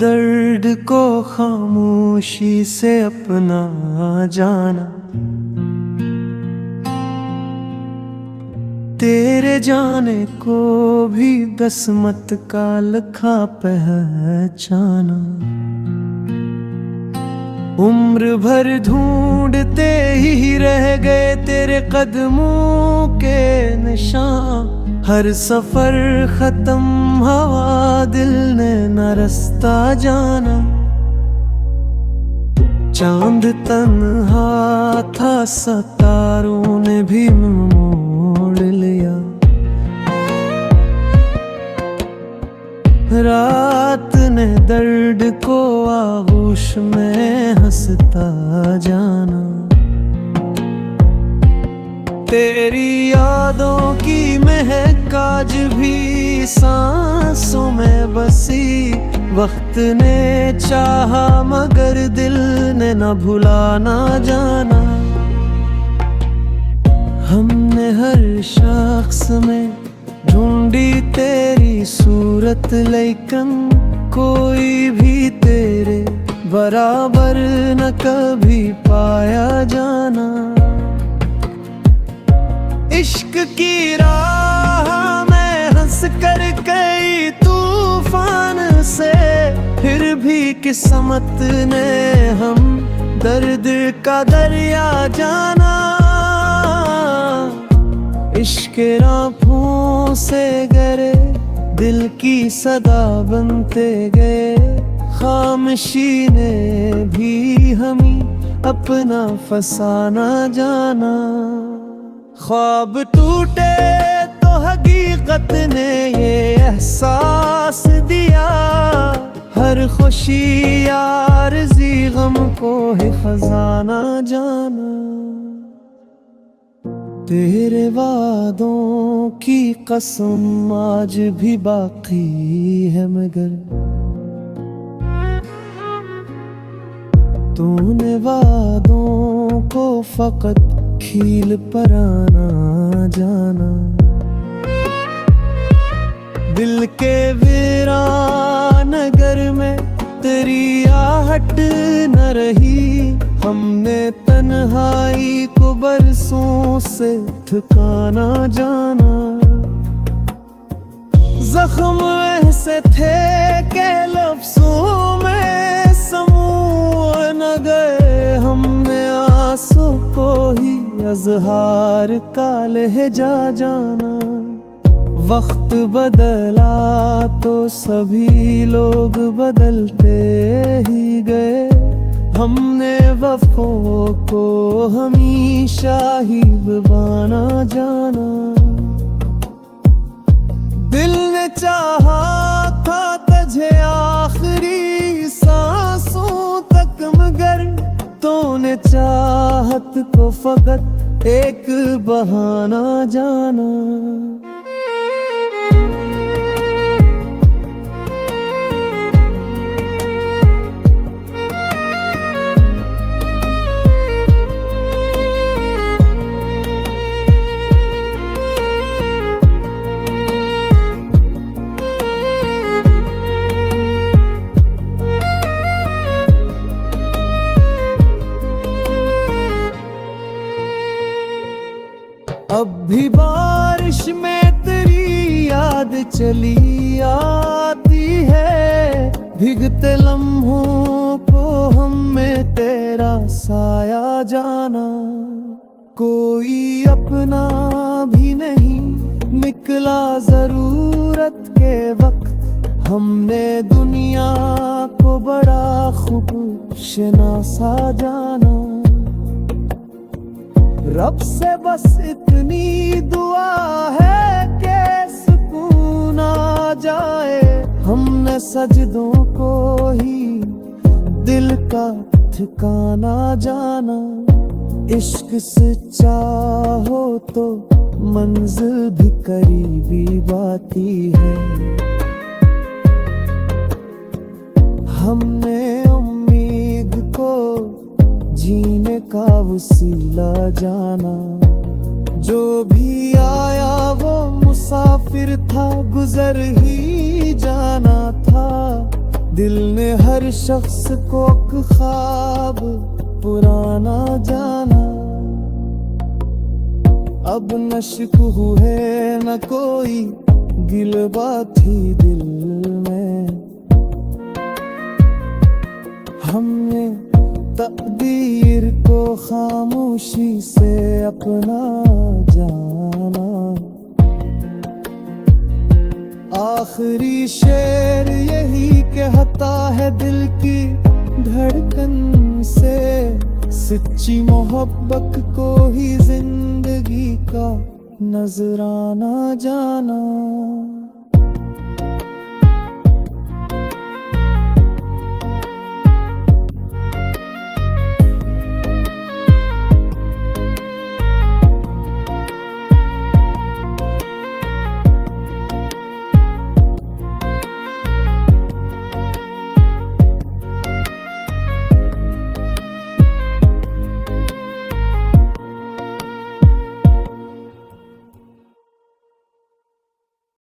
दर्द को खामोशी से अपना जाना, तेरे जाने को भी दसमत का लखा पहचाना। उम्र भर ढूंढते ही रह गए तेरे कदमों के निशान, हर सफर खत्म हवा दिल ने न रास्ता जाना। चांद तन्हा था सितारों ने भी मोड़ लिया, रात ने दर्द को आगोश में हंसता जाना। तेरी यादों की महक आज भी सांसों में बसी, वक्त ने चाहा मगर दिल ने न भुलाना जाना। हमने हर शख्स में ढूंढी तेरी सूरत, लेकिन कोई भी तेरे बराबर न कभी पाया जाना। इश्क की राह में हंस कर कई तूफान से, फिर भी किस्मत ने हम दर्द का दरिया जाना। इश्क राहों से गरे दिल की सदा बनते गए, खामोशी ने भी हमें अपना फसाना जाना। ख्वाब टूटे तो हकीकत ने ये एहसास दिया, हर खुशी आरज़ी गम को है खजाना जाना। तेरे वादों की कसम आज भी बाकी है, मगर तूने वादों को फकत खील पर आना जाना। दिल के वीरान नगर में तेरी आहट न रही, हमने तन्हाई को बरसों से ठिकाना जाना। जख्म ऐसे थे के लफ्ज़ों में समूह न गए, हमने आंसू को ही अज़हार का लहजा जाना। वक्त बदला तो सभी लोग बदलते ही गए, हमने वफ़ों को हमेशा ही निभाना जाना। दिल ने चाहा था तुझे आखिरी सांसों तक, मगर तूने चाहत को फकत एक बहाना जाना। अब भी बारिश में तेरी याद चली आती है, भीगते लम्हों को हमें तेरा साया जाना। कोई अपना भी नहीं निकला जरूरत के वक्त, हमने दुनिया को बड़ा खूब शनासा जाना। रब से बस इतनी दुआ है कि सुकून आ जाए, हमने सजदों को ही दिल का ठिकाना जाना। इश्क सच्चा हो तो मंजिल भी करीबी बाती है, हमने उम्मीद को जीने का वसीला जाना। जो भी आया वो मुसाफिर था, गुजर ही जाना था। दिल ने हर शख्स को एक ख्वाब पुराना जाना, अब न शिकवा है न कोई गिलवा थी दिल में। हमने तकदीर को खामोशी से अपना जाना, आखिरी शेर यही कहता है दिल की धड़कन से, सच्ची मोहब्बत को ही जिंदगी का नजराना जाना।